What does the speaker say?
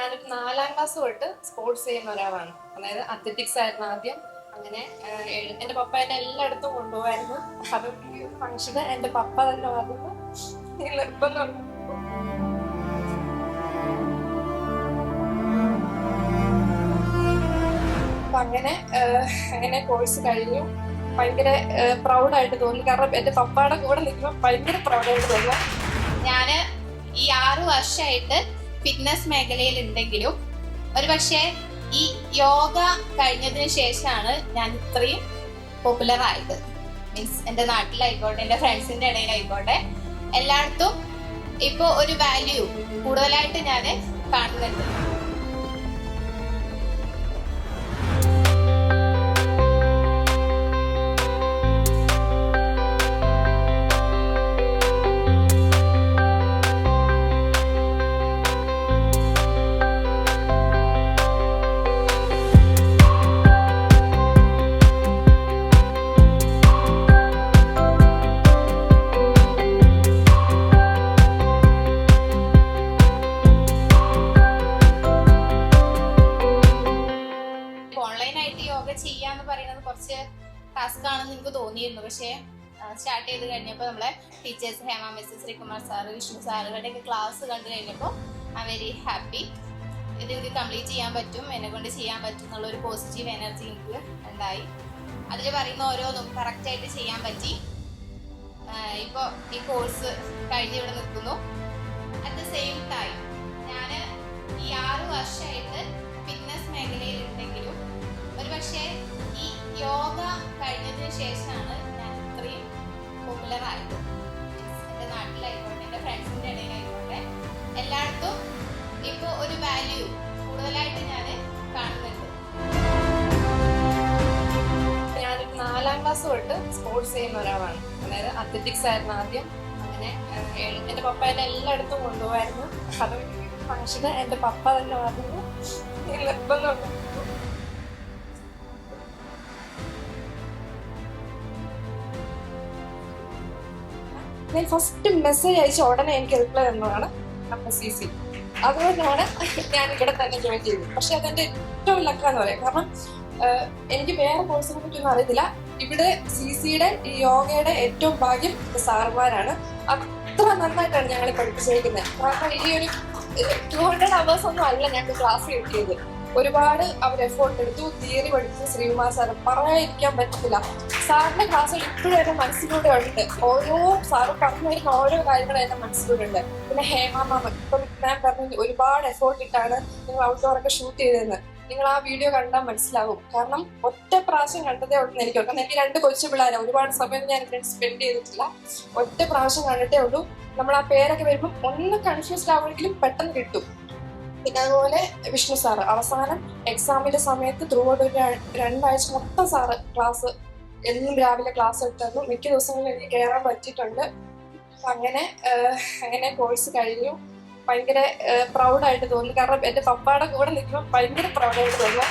ഞാനൊരു 4ാം ക്ലാസ് തൊട്ട് സ്പോർട്സ് ചെയ്യുന്ന ഒരാളാണ്. അതായത് അത്ലറ്റിക്സ് ആയിരുന്നു ആദ്യം. അങ്ങനെ എൻ്റെ പപ്പ എന്നെ എല്ലായിടത്തും കൊണ്ടുപോകായിരുന്നു. അതൊക്കെ ഈ ഒരു ഫംഗ്ഷന് എൻ്റെ പപ്പ തന്നെ വന്നു നിർബന്ധം. അപ്പൊ അങ്ങനെ കോഴ്സ് കഴിഞ്ഞു. ഭയങ്കര പ്രൗഡായിട്ട് തോന്നി. കാരണം എൻ്റെ പപ്പയുടെ കൂടെ നിൽക്കുമ്പോൾ ഭയങ്കര പ്രൗഡായിട്ട് തോന്നുക. ഞാന് ഈ 6 വർഷമായിട്ട് ഫിറ്റ്നസ് മേഖലയിൽ ഉണ്ടെങ്കിലും ഒരുപക്ഷെ ഈ യോഗ കഴിഞ്ഞതിന് ശേഷമാണ് ഞാൻ ഇത്രയും പോപ്പുലർ ആയത്. മീൻസ് എൻ്റെ നാട്ടിലായിക്കോട്ടെ, എൻ്റെ ഫ്രണ്ട്സിന്റെ ഇടയിലായിക്കോട്ടെ, എല്ലായിടത്തും ഇപ്പൊ ഒരു വാല്യൂ കൂടുതലായിട്ട് ഞാൻ കാണുന്നുണ്ട്. ഓൺലൈനായിട്ട് യോഗ ചെയ്യാന്ന് പറയുന്നത് കുറച്ച് ടാസ്ക് ആണെന്ന് എനിക്ക് തോന്നിയിരുന്നു. പക്ഷേ സ്റ്റാർട്ട് ചെയ്ത് കഴിഞ്ഞപ്പോൾ നമ്മളെ teachers Hema miss, Sreekumar sir, Vishnu സാറുകളുടെയൊക്കെ ക്ലാസ് കണ്ടു കഴിഞ്ഞപ്പോൾ ഐ വെരി ഹാപ്പി. ഇത് കംപ്ലീറ്റ് ചെയ്യാൻ പറ്റും, എന്നെ കൊണ്ട് ചെയ്യാൻ പറ്റും എന്നുള്ളൊരു പോസിറ്റീവ് എനർജി എനിക്ക് ഉണ്ടായി. അതിൽ പറയുന്ന ഓരോന്നും കറക്റ്റായിട്ട് ചെയ്യാൻ പറ്റി. ഇപ്പോൾ ഈ കോഴ്സ് കഴിഞ്ഞ് ഇവിടെ നിൽക്കുന്നു. അറ്റ് ദ സെയിം ടൈം ഞാൻ ഈ 6 വർഷമായിട്ട് ഫിറ്റ്നസ് മേഖലയിൽ ഉണ്ടെങ്കിലും ഒരുപക്ഷെ ഈ യോഗ കഴിഞ്ഞതിന് ശേഷമാണ് ഞാൻ ഇത്രയും പോപ്പുലർ ആയത്. എൻ്റെ നാട്ടിലായിക്കോട്ടെ, എൻ്റെ ഫ്രണ്ട്സിൻ്റെ ഇടയിലായിക്കോട്ടെ, എല്ലായിടത്തും ഇപ്പോൾ ഒരു വാല്യൂ കൂടുതലായിട്ട് ഞാൻ കാണുന്നുണ്ട്. ഞാനൊരു 4ാം ക്ലാസ് തൊട്ട് സ്പോർട്സ് ചെയ്യുന്ന ഒരാളാണ്. അതായത് അത്ലറ്റിക്സ് ആയിരുന്നു ആദ്യം. അങ്ങനെ എൻ്റെ പപ്പ എന്നെ എല്ലായിടത്തും കൊണ്ടുപോകായിരുന്നു. അതൊക്കെ ഈ ഒരു ഫംഗ്ഷന് എൻ്റെ പപ്പ തന്നെ വന്നു നിർബന്ധം. ഞാൻ ഫസ്റ്റ് മെസ്സേജ് അയച്ച ഉടനെ എനിക്ക് റിപ്ലൈ തന്നതാണ് നമ്മുടെ CC. അതുകൊണ്ടാണ് ഞാൻ ഇവിടെ തന്നെ ജോയിൻ ചെയ്തത്. പക്ഷെ അതെന്റെ ഏറ്റവും ലക്കാന്ന് പറയാം. കാരണം എനിക്ക് വേറെ കോഴ്സിനെ പറ്റിയൊന്നും അറിയത്തില്ല. ഇവിടെ CCയുടെ ഈ യോഗയുടെ ഏറ്റവും ഭാഗ്യം സാറുമാരാണ്. അത്ര നന്നായിട്ടാണ് ഞങ്ങളെ പഠിപ്പിച്ചിരിക്കുന്നത്. കാരണം ഈ ഒരു 200 hours ഒന്നും അല്ല ഞങ്ങൾക്ക് ക്ലാസ് കിട്ടിയത്. ഒരുപാട് അവർ എഫോർട്ട് എടുത്തു. തിയറി പഠിച്ചു ശ്രീകുമാർ സാറ്, പറയാതിരിക്കാൻ പറ്റത്തില്ല. സാറിന്റെ ക്ലാസ്സിൽ ഇപ്പോഴും എന്റെ മനസ്സിലൂടെ ഉണ്ട്. ഓരോ സാറ് പറഞ്ഞു വരുന്ന ഓരോ കാര്യങ്ങളും എന്റെ മനസ്സിലൂടെ ഉണ്ട്. പിന്നെ ഹേമ മാമ ഇപ്പം ഞാൻ പറഞ്ഞു ഒരുപാട് എഫോർട്ട് ഇട്ടാണ് നിങ്ങൾ ഔട്ട്ഡോറൊക്കെ ഷൂട്ട് ചെയ്തതെന്ന്. നിങ്ങൾ ആ വീഡിയോ കണ്ടാൽ മനസ്സിലാവും. കാരണം ഒറ്റ പ്രാവശ്യം കണ്ടതേ ഉള്ളൂ എനിക്ക്. കാരണം എനിക്ക് 2 കൊച്ചു പിള്ളേരാണ്. ഒരുപാട് സമയം ഞാൻ സ്പെൻഡ് ചെയ്തിട്ടില്ല. ഒറ്റ പ്രാവശ്യം കണ്ടിട്ടേ ഉള്ളൂ. നമ്മൾ ആ പേരൊക്കെ വരുമ്പോൾ ഒന്ന് കൺഫ്യൂസ്ഡ് ആവുമെങ്കിലും പെട്ടെന്ന് കിട്ടും. പിന്നെ അതുപോലെ വിഷ്ണു സാറ് അവസാനം എക്സാമിന്റെ സമയത്ത് ത്രൂ ഔട്ട് ഒരു 2 ആഴ്ച മൊത്തം സാറ് ക്ലാസ് എന്നും രാവിലെ ക്ലാസ് എടുത്തായിരുന്നു. മിക്ക ദിവസങ്ങളിൽ എനിക്ക് കയറാൻ പറ്റിയിട്ടുണ്ട്. അങ്ങനെ കോഴ്സ് കഴിഞ്ഞു. ഭയങ്കര പ്രൗഡായിട്ട് തോന്നി. കാരണം എൻ്റെ പപ്പയുടെ കൂടെ നിൽക്കുമ്പോൾ ഭയങ്കര പ്രൗഡായിട്ട് തോന്നുക.